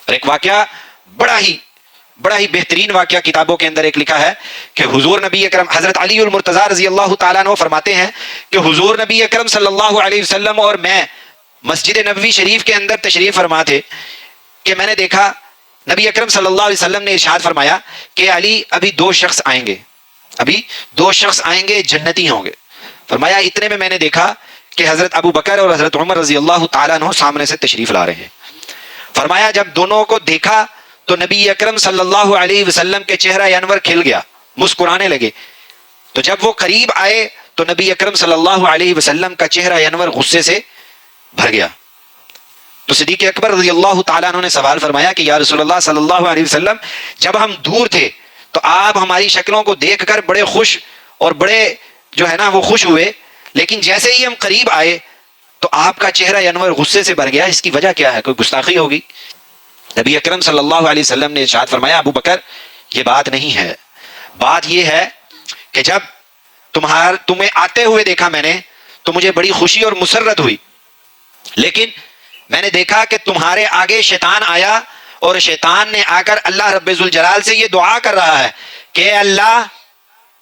اور ایک واقعہ بڑا ہی بہترین واقعہ کتابوں کے اندر ایک لکھا ہے کہ حضور نبی اکرم حضرت علی المرتضیٰ رضی اللہ تعالیٰ عنہ فرماتے ہیں کہ حضور نبی اکرم صلی اللہ علیہ وسلم اور میں مسجد نبوی شریف کے اندر تشریف فرما تھے کہ میں نے دیکھا نبی اکرم صلی اللہ علیہ وسلم نے ارشاد فرمایا کہ علی ابھی دو شخص آئیں گے جنتی ہوں گے. فرمایا اتنے میں نے دیکھا کہ حضرت ابو بکر اور حضرت عمر رضی اللہ تعالیٰ عنہ سامنے سے تشریف لا رہے ہیں. فرمایا جب دونوں کو دیکھا تو نبی اکرم صلی اللہ علیہ وسلم کے چہرہ انور کھل گیا, مسکرانے لگے. تو جب وہ قریب آئے تو نبی اکرم صلی اللہ علیہ وسلم کا چہرہ انور غصے سے بھر گیا. تو صدیق اکبر رضی اللہ تعالیٰ عنہ نے سوال فرمایا کہ یا رسول اللہ صلی اللہ علیہ وسلم, جب ہم دور تھے تو آپ ہماری شکلوں کو دیکھ کر بڑے خوش اور بڑے جو ہے نا وہ خوش ہوئے, لیکن جیسے ہی ہم قریب آئے تو آپ کا چہرہ انور غصے سے بھر گیا, اس کی وجہ کیا ہے؟ کوئی گستاخی ہوگی؟ نبی اکرم صلی اللہ علیہ وسلم نے ارشاد فرمایا ابو بکر یہ بات نہیں ہے, بات یہ ہے کہ جب تمہیں آتے ہوئے دیکھا میں نے تو مجھے بڑی خوشی اور مسرت ہوئی, لیکن میں نے دیکھا کہ تمہارے آگے شیطان آیا اور شیطان نے آ کر اللہ رب ذوالجلال سے یہ دعا کر رہا ہے کہ اللہ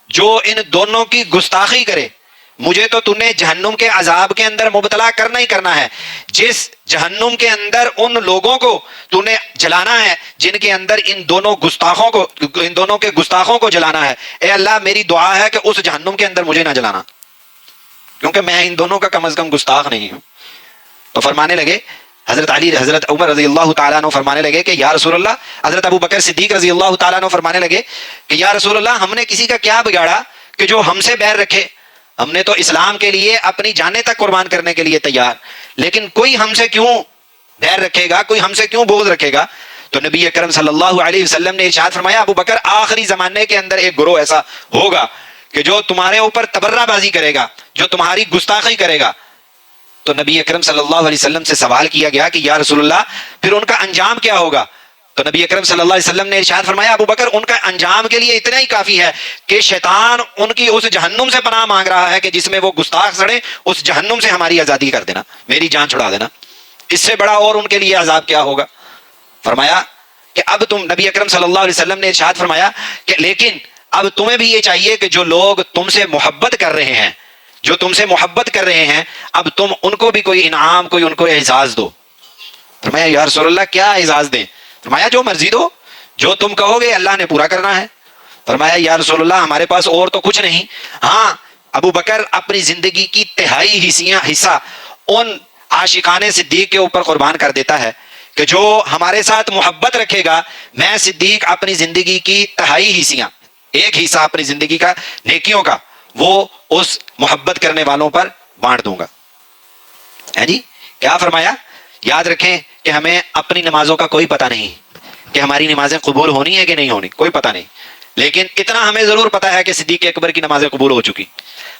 جو ان دونوں کی گستاخی کرے مجھے تو نے جہنم کے عذاب کے اندر مبتلا کرنا ہی کرنا ہے. جس جہنم کے اندر ان لوگوں کو نے جلانا ہے جن کے اندر ان دونوں کے گستاخوں کو جلانا ہے, اے اللہ میری دعا ہے کہ اس جہنم کے اندر مجھے نہ جلانا, کیونکہ میں ان دونوں کا کم از کم گستاخ نہیں ہوں. تو فرمانے لگے حضرت عمر رضی اللہ تعالیٰ عنہ فرمانے لگے کہ یا رسول اللہ, حضرت ابو بکر صدیق رضی اللہ تعالیٰ عنہ فرمانے لگے کہ یا رسول اللہ ہم نے کسی کا کیا بگاڑا کہ جو ہم سے بیر رکھے, ہم نے تو اسلام کے لیے اپنی جانیں تک قربان کرنے کے لیے تیار, لیکن کوئی ہم سے کیوں بیر رکھے گا, کوئی ہم سے کیوں بغض رکھے گا؟ تو نبی اکرم صلی اللہ علیہ وسلم نے ارشاد فرمایا ابو بکر آخری زمانے کے اندر ایک گروہ ایسا ہوگا کہ جو تمہارے اوپر تبرہ بازی کرے گا, جو تمہاری گستاخی کرے گا. تو نبی اکرم صلی اللہ علیہ وسلم سے سوال کیا گیا کہ یا رسول اللہ پھر ان کا انجام کیا ہوگا؟ تو نبی اکرم صلی اللہ علیہ وسلم نے ارشاد فرمایا ابو بکر ان کا انجام کے لیے اتنا ہی کافی ہے کہ شیطان ان کی اس جہنم سے پناہ مانگ رہا ہے کہ جس میں وہ گستاخ سڑے, اس جہنم سے ہماری آزادی کر دینا, میری جان چھڑا دینا. اس سے بڑا اور ان کے لیے عذاب کیا ہوگا؟ فرمایا کہ اب نبی اکرم صلی اللہ علیہ وسلم نے ارشاد فرمایا کہ لیکن اب تمہیں بھی یہ چاہیے کہ جو لوگ تم سے محبت کر رہے ہیں, اب تم ان کو بھی کوئی انعام, کوئی ان کو اعزاز دو. فرمایا یا رسول اللہ کیا اعزاز دیں؟ فرمایا جو مرضی دو, جو تم کہو گے اللہ نے پورا کرنا ہے. فرمایا یا رسول اللہ ہمارے پاس اور تو کچھ نہیں, ہاں ابو بکر اپنی زندگی کی تہائی حصہ ان عاشقان صدیق کے اوپر قربان کر دیتا ہے کہ جو ہمارے ساتھ محبت رکھے گا میں صدیق اپنی زندگی کی تہائی حصیاں, ایک حصہ اپنی زندگی کا نیکیوں کا وہ اس محبت کرنے والوں پر بانٹ دوں گا. جی کیا فرمایا؟ یاد رکھیں کہ ہمیں اپنی نمازوں کا کوئی پتہ نہیں کہ ہماری نمازیں قبول ہونی ہے کہ نہیں ہونی, کوئی پتہ نہیں, لیکن اتنا ہمیں ضرور پتہ ہے کہ صدیق اکبر کی نمازیں قبول ہو چکی.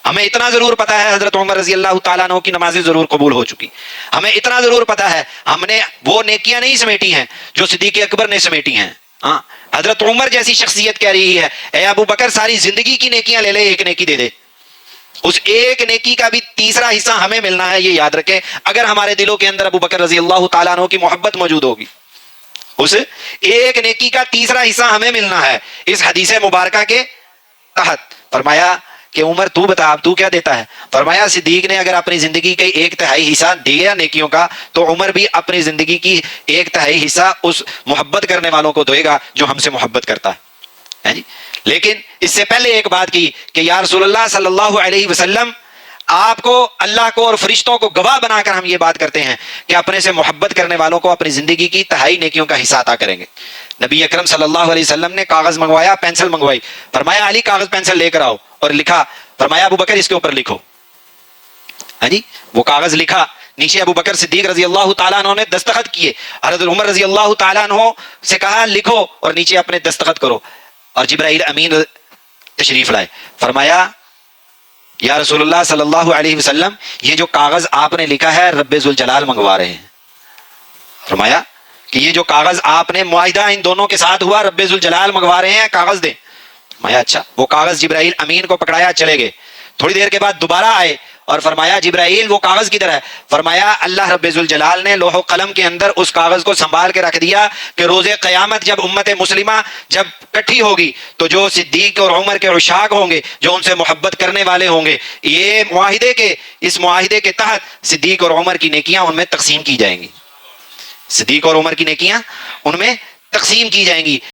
ہمیں اتنا ضرور پتہ ہے حضرت عمر رضی اللہ تعالیٰ عنہ کی نمازیں ضرور قبول ہو چکی. ہمیں اتنا ضرور پتہ ہے ہم نے وہ نیکیاں نہیں سمیٹی ہیں جو صدیق اکبر نے سمیٹی ہیں. ہاں حضرت عمر جیسی شخصیت کہہ رہی ہے اے ابو بکر ساری زندگی کی نیکیاں لے لے, ایک نیکی دے دے, اس ایک نیکی کا بھی تیسرا حصہ ہمیں ملنا ہے. یہ یاد رکھیں اگر ہمارے دلوں کے اندر ابو بکر رضی اللہ تعالیٰ عنہ کی محبت موجود ہوگی, اس ایک نیکی کا تیسرا حصہ ہمیں ملنا ہے اس حدیث مبارکہ کے تحت. فرمایا کہ عمر تو بتا اب تو کیا دیتا ہے؟ فرمایا صدیق نے اگر اپنی زندگی کا ایک تہائی حصہ دیا نیکیوں کا تو عمر بھی اپنی زندگی کی ایک تہائی حصہ اس محبت کرنے والوں کو دے گا جو ہم سے محبت کرتا ہے. لیکن اس سے پہلے ایک بات کی کہ یا رسول اللہ صلی اللہ علیہ وسلم آپ کو, اللہ کو اور فرشتوں کو گواہ بنا کر ہم یہ بات کرتے ہیں کہ اپنے سے محبت کرنے والوں کو اپنی زندگی کی تہائی نیکیوں کا حصہ عطا کریں گے. نبی اکرم صلی اللہ علیہ وسلم نے کاغذ منگوایا, پینسل منگوائی. فرمایا علی کاغذ پینسل لے کر آؤ, اور لکھا. فرمایا ابو بکر اس کے اوپر لکھو. ہاں جی وہ کاغذ لکھا, نیچے ابو بکر صدیق رضی اللہ تعالیٰ عنہ نے دستخط کیے, حضرت عمر رضی اللہ تعالیٰ عنہ سے کہا لکھو اور نیچے اپنے دستخط کرو. اور جبرائیل امین تشریف لائے. فرمایا یا رسول اللہ صلی اللہ علیہ وسلم یہ جو کاغذ آپ نے لکھا ہے رب ذوالجلال منگوا رہے ہیں. فرمایا کہ یہ جو کاغذ آپ نے معاہدہ ان دونوں کے ساتھ ہوا رب ذوالجلال منگوا رہے ہیں, کاغذ دیں. فرمایا اچھا. وہ کاغذ جبرائیل امین کو پکڑایا, چلے گئے. تھوڑی دیر کے بعد دوبارہ آئے اور فرمایا جبرائیل وہ کاغذ کدھر ہے؟ فرمایا اللہ رب ذوالجلال نے لوح و قلم کے اندر اس کاغذ کو سنبھال کے رکھ دیا کہ روز قیامت جب امت مسلمہ جب کٹھی ہوگی تو جو صدیق اور عمر کے عشاق ہوں گے، جو ان سے محبت کرنے والے ہوں گے، یہ اس معاہدے کے تحت صدیق اور عمر کی نیکیاں ان میں تقسیم کی جائیں گی، صدیق اور عمر کی نیکیاں ان میں تقسیم کی جائیں گی۔